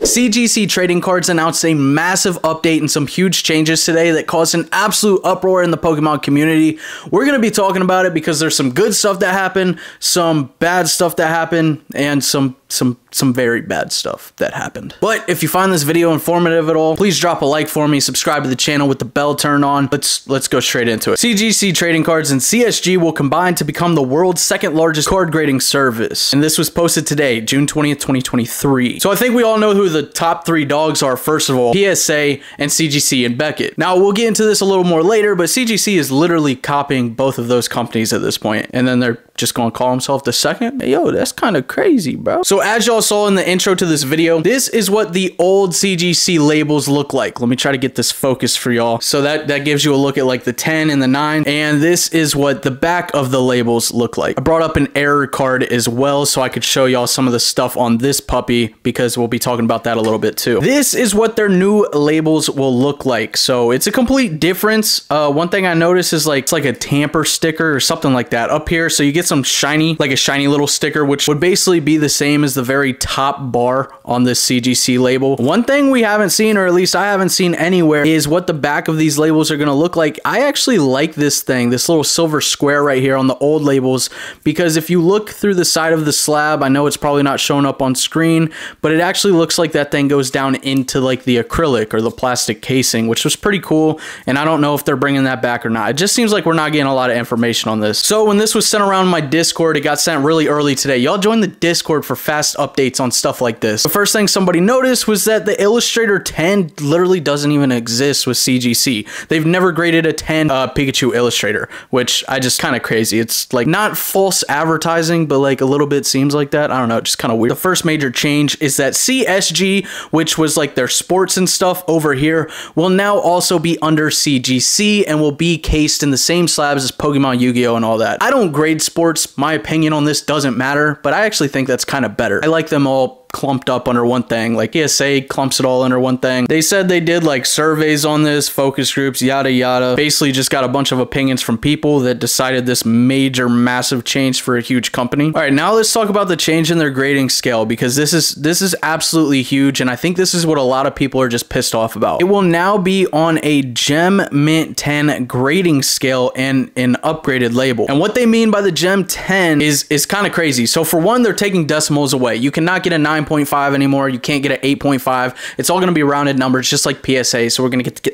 CGC Trading Cards announced a massive update and some huge changes today that caused an absolute uproar in the Pokemon community. We're going to be talking about it because there's some good stuff that happened, some bad stuff that happened, and some very bad stuff that happened. But if you find this video informative at all, please drop a like for me, subscribe to the channel with the bell turned on. Let's go straight into it. CGC Trading Cards and CSG will combine to become the world's second largest card grading service. And this was posted today, June 20th, 2023. So I think we all know who the top three dogs are. First of all, PSA and CGC and Beckett. Now we'll get into this a little more later, but CGC is literally copying both of those companies at this point. And then they're just gonna call himself the second? Hey, yo, that's kind of crazy, bro. So as y'all saw in the intro to this video, this is what the old CGC labels look like. Let me try to get this focused for y'all. So that gives you a look at like the 10 and the 9. And this is what the back of the labels look like. I brought up an error card as well so I could show y'all some of the stuff on this puppy because we'll be talking about that a little bit too. This is what their new labels will look like. So it's a complete difference. One thing I noticed is like, it's like a tamper sticker or something like that up here. So you get some shiny, like a shiny little sticker, which would basically be the same as the very top bar on this CGC label. One thing we haven't seen, or at least I haven't seen anywhere, is what the back of these labels are going to look like. I actually like this thing, this little silver square right here on the old labels, because if you look through the side of the slab, I know it's probably not showing up on screen, but it actually looks like that thing goes down into like the acrylic or the plastic casing, which was pretty cool. And I don't know if they're bringing that back or not. It just seems like we're not getting a lot of information on this. So when this was sent around my Discord, it got sent really early today. Y'all join the Discord for fast updates on stuff like this. The first thing somebody noticed was that the Illustrator 10 literally doesn't even exist with CGC. They've never graded a 10 Pikachu Illustrator, which I just kind of crazy. It's like not false advertising, but like a little bit seems like that. I don't know, just kind of weird. The first major change is that CSG, which was like their sports and stuff over here, will now also be under CGC and will be cased in the same slabs as Pokemon, Yu-Gi-Oh, and all that. I don't grade sports. My opinion on this doesn't matter, but I actually think that's kind of better. I like them all clumped up under one thing. Like PSA clumps it all under one thing. They said they did like surveys on this, focus groups, yada yada. Basically just got a bunch of opinions from people that decided this major massive change for a huge company. All right, now let's talk about the change in their grading scale, because this is absolutely huge, and I think this is what a lot of people are just pissed off about. It will now be on a Gem Mint 10 grading scale and an upgraded label. And what they mean by the Gem 10 is kind of crazy. So for one, they're taking decimals away. You cannot get a 9.5 anymore. You can't get an 8.5. It's all going to be rounded numbers, just like PSA. So we're going to get the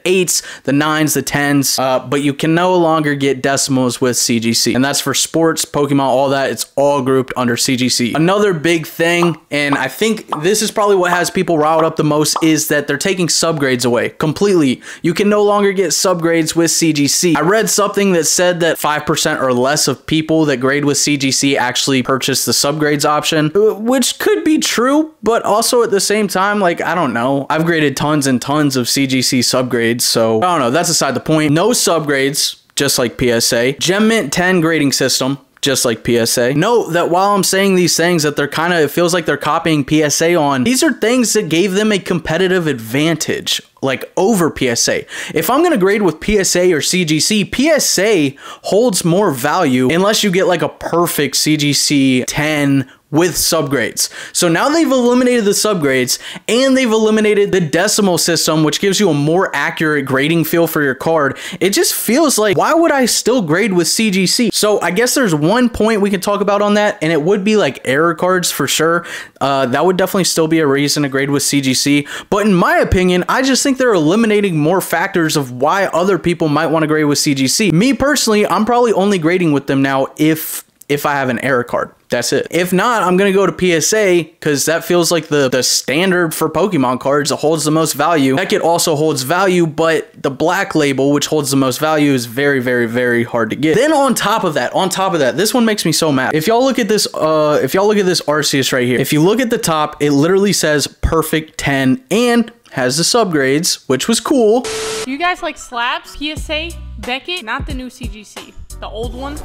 8s, the 9s, the 10s, but you can no longer get decimals with CGC. And that's for sports, Pokemon, all that. It's all grouped under CGC. Another big thing, and I think this is probably what has people riled up the most, is that they're taking subgrades away completely. You can no longer get subgrades with CGC. I read something that said that 5% or less of people that grade with CGC actually purchase the subgrades option, which could be true, but also at the same time, like, I don't know. I've graded tons and tons of CGC subgrades, so I don't know. That's aside the point. No subgrades, just like PSA. Gem Mint 10 grading system, just like PSA. Note that while I'm saying these things that they're kind of, it feels like they're copying PSA on, these are things that gave them a competitive advantage, like over PSA. If I'm gonna grade with PSA or CGC, PSA holds more value unless you get like a perfect CGC 10 with subgrades. So now they've eliminated the subgrades and they've eliminated the decimal system, which gives you a more accurate grading feel for your card. It just feels like, why would I still grade with CGC? So I guess there's one point we can talk about on that, and it would be like error cards for sure. That would definitely still be a reason to grade with CGC. But in my opinion, I just think they're eliminating more factors of why other people might want to grade with CGC. Me personally, I'm probably only grading with them now if I have an error card. That's it. If not, I'm going to go to PSA because that feels like the standard for Pokemon cards. It holds the most value. Beckett also holds value, but the black label, which holds the most value, is very, very, very hard to get. Then on top of that, this one makes me so mad. If y'all look at this, Arceus right here, if you look at the top, it literally says perfect 10 and has the subgrades, which was cool. Do you guys like slabs? PSA, Beckett, not the new CGC, the old one.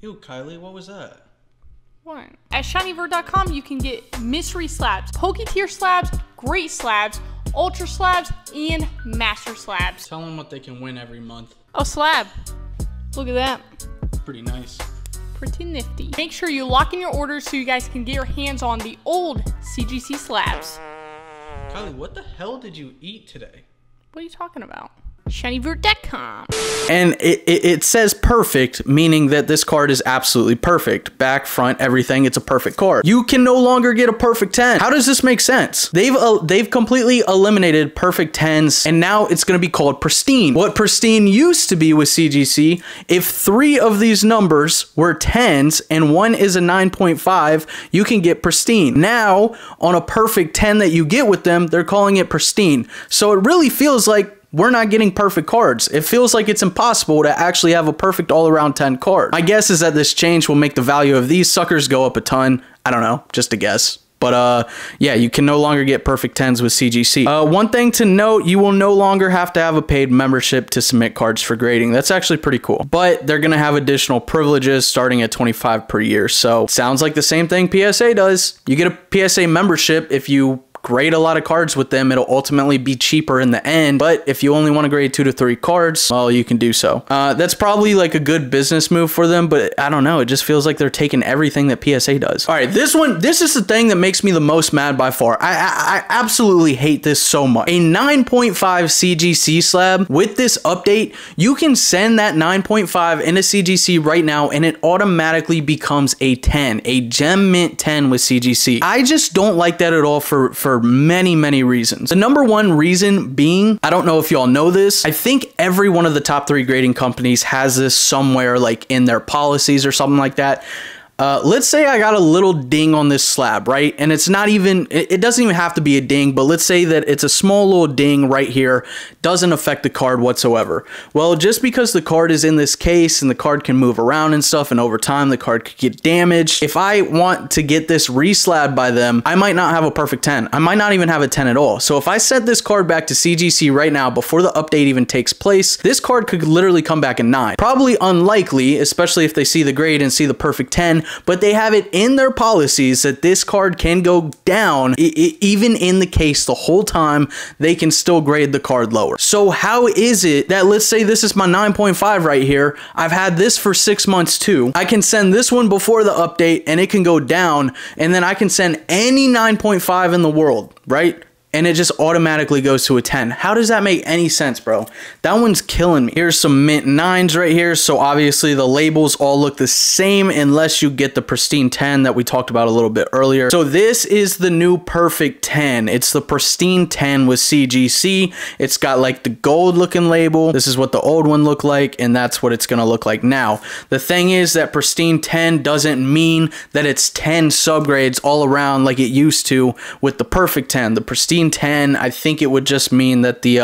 Yo, Kylie, what was that? What? At shinyvert.com, you can get mystery slabs, Pokétier slabs, great slabs, ultra slabs, and master slabs. Tell them what they can win every month. Oh, slab. Look at that. Pretty nice. pretty nifty. Make sure you lock in your orders so you guys can get your hands on the old CGC slabs. Kylie, what the hell did you eat today? What are you talking about? ShinyVert.com. And it says perfect, meaning that this card is absolutely perfect. Back, front, everything, it's a perfect card. You can no longer get a perfect 10. How does this make sense? They've completely eliminated perfect 10s, and now it's going to be called pristine. What pristine used to be with CGC, if 3 of these numbers were 10s and 1 is a 9.5, you can get pristine. Now, on a perfect 10 that you get with them, they're calling it pristine. So it really feels like we're not getting perfect cards. It feels like it's impossible to actually have a perfect all-around 10 card. My guess is that this change will make the value of these suckers go up a ton. I don't know, just a guess. But yeah, you can no longer get perfect 10s with CGC. One thing to note, you will no longer have to have a paid membership to submit cards for grading. That's actually pretty cool. But they're gonna have additional privileges starting at 25 per year. So sounds like the same thing PSA does. You get a PSA membership if you grade a lot of cards with them. It'll ultimately be cheaper in the end, but if you only want to grade 2 to 3 cards, well, you can do so. That's probably like a good business move for them, but I don't know, it just feels like they're taking everything that PSA does. All right, this is the thing that makes me the most mad by far. I absolutely hate this so much. A 9.5 CGC slab with this update, you can send that 9.5 into CGC right now and it automatically becomes a 10, a gem mint 10 with CGC. I just don't like that at all for many reasons. The number one reason being, I don't know if y'all know this, I think every one of the top 3 grading companies has this somewhere like in their policies or something like that. Let's say I got a little ding on this slab, right? And it's not even, it doesn't even have to be a ding, but let's say that it's a small little ding right here, doesn't affect the card whatsoever. Well, just because the card is in this case and the card can move around and stuff, and over time the card could get damaged. If I want to get this re-slabbed by them, I might not have a perfect 10. I might not even have a 10 at all. So if I set this card back to CGC right now before the update even takes place, this card could literally come back a 9. Probably unlikely, especially if they see the grade and see the perfect 10, but they have it in their policies that this card can go down even in the case the whole time. They can still grade the card lower. So how is it that, let's say this is my 9.5 right here, I've had this for 6 months too, I can send this one before the update and it can go down, and then I can send any 9.5 in the world, right? And it just automatically goes to a 10. How does that make any sense, bro? That one's killing me. Here's some mint 9s right here. So obviously the labels all look the same unless you get the pristine 10 that we talked about a little bit earlier. So this is the new perfect 10. It's the pristine 10 with CGC. It's got like the gold looking label. This is what the old one looked like, and that's what it's gonna look like now. The thing is that pristine 10 doesn't mean that it's 10 subgrades all around like it used to with the perfect 10. The pristine 10, I think it would just mean that these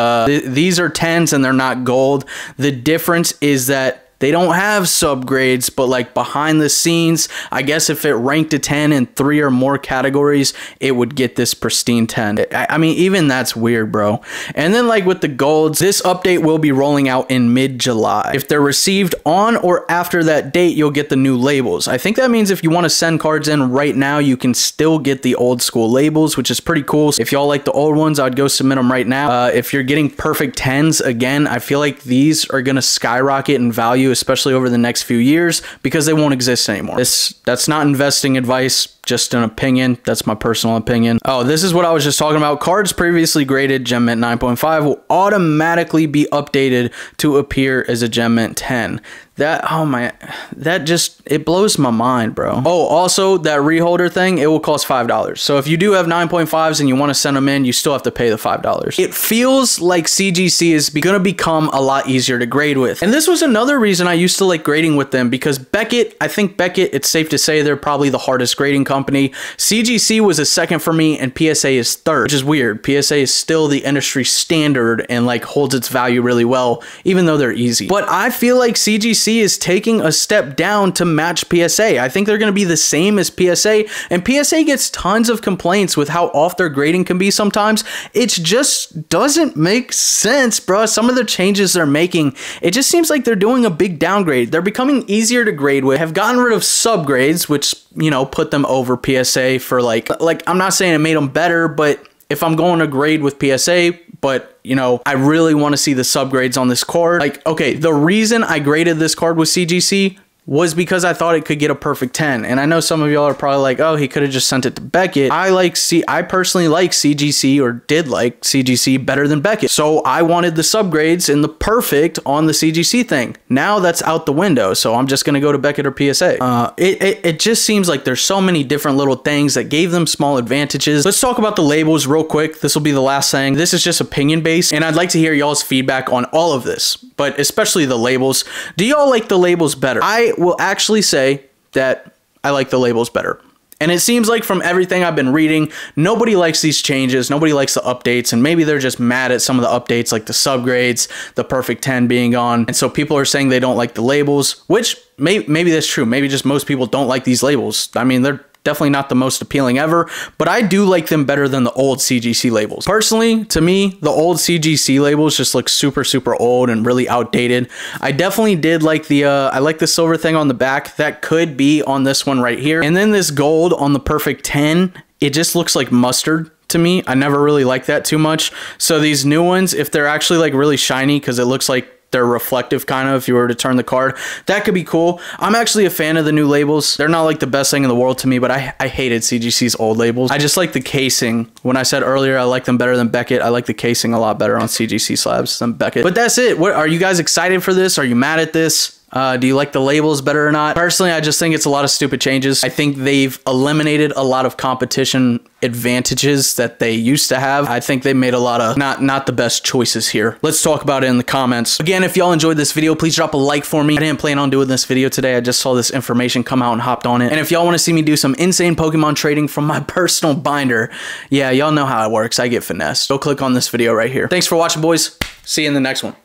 are 10s and they're not gold. The difference is that they don't have subgrades, but like behind the scenes, I guess if it ranked a 10 in 3 or more categories, it would get this pristine 10. I mean, even that's weird, bro. And then like with the golds, this update will be rolling out in mid-July. If they're received on or after that date, you'll get the new labels. I think that means if you want to send cards in right now, you can still get the old school labels, which is pretty cool. So if y'all like the old ones, I'd go submit them right now. If you're getting perfect 10s, again, I feel like these are going to skyrocket in value, especially over the next few years, because they won't exist anymore. That's not investing advice, just an opinion. That's my personal opinion. Oh, this is what I was just talking about. Cards previously graded Gem Mint 9.5 will automatically be updated to appear as a Gem Mint 10. That just, it blows my mind, bro. Oh, also that reholder thing, it will cost $5. So if you do have 9.5s and you want to send them in, you still have to pay the $5. It feels like CGC is going to become a lot easier to grade with. And this was another reason I used to like grading with them, because Beckett, I think Beckett, it's safe to say they're probably the hardest grading company. CGC was a second for me and PSA is third, which is weird. PSA is still the industry standard and like holds its value really well, even though they're easy. But I feel like CGC is taking a step down to match PSA. I think they're going to be the same as PSA, and PSA gets tons of complaints with how off their grading can be sometimes. It just doesn't make sense, bro. Some of the changes they're making, it just seems like they're doing a big downgrade. They're becoming easier to grade with, have gotten rid of subgrades, which, you know, put them over PSA for like I'm not saying it made them better, but if I'm going to grade with PSA, but you know, I really want to see the subgrades on this card. Like, okay, the reason I graded this card with CGC, was because I thought it could get a perfect 10. And I know some of y'all are probably like, oh, he could have just sent it to Beckett. I personally like CGC, or did like CGC better than Beckett. So I wanted the subgrades and the perfect on the CGC thing. Now that's out the window. So I'm just going to go to Beckett or PSA. It just seems like there's so many different little things that gave them small advantages. Let's talk about the labels real quick. This will be the last thing. This is just opinion based, and I'd like to hear y'all's feedback on all of this, but especially the labels. Do y'all like the labels better? I will actually say that I like the labels better. And it seems like from everything I've been reading, nobody likes these changes. Nobody likes the updates. And maybe they're just mad at some of the updates, like the subgrades, the perfect 10 being gone. And so people are saying they don't like the labels, which maybe that's true. Maybe just most people don't like these labels. I mean, they're definitely not the most appealing ever, but I do like them better than the old CGC labels. Personally, to me, the old CGC labels just look super, super old and really outdated. I definitely did like I like the silver thing on the back. That could be on this one right here. And then this gold on the perfect 10, it just looks like mustard to me. I never really liked that too much. So these new ones, if they're actually like really shiny, because it looks like they're reflective kind of if you were to turn the card, that could be cool. I'm actually a fan of the new labels. They're not like the best thing in the world to me, but I hated CGC's old labels. I just like the casing. When I said earlier I like them better than Beckett, I like the casing a lot better on CGC slabs than Beckett. But that's it. What are you guys excited for this? Are you mad at this? Do you like the labels better or not? Personally, I just think it's a lot of stupid changes. I think they've eliminated a lot of competition advantages that they used to have. I think they made a lot of not the best choices here. Let's talk about it in the comments. Again, if y'all enjoyed this video, please drop a like for me. I didn't plan on doing this video today. I just saw this information come out and hopped on it. And if y'all want to see me do some insane Pokemon trading from my personal binder, yeah, y'all know how it works. I get finessed. Go click on this video right here. Thanks for watching, boys. See you in the next one.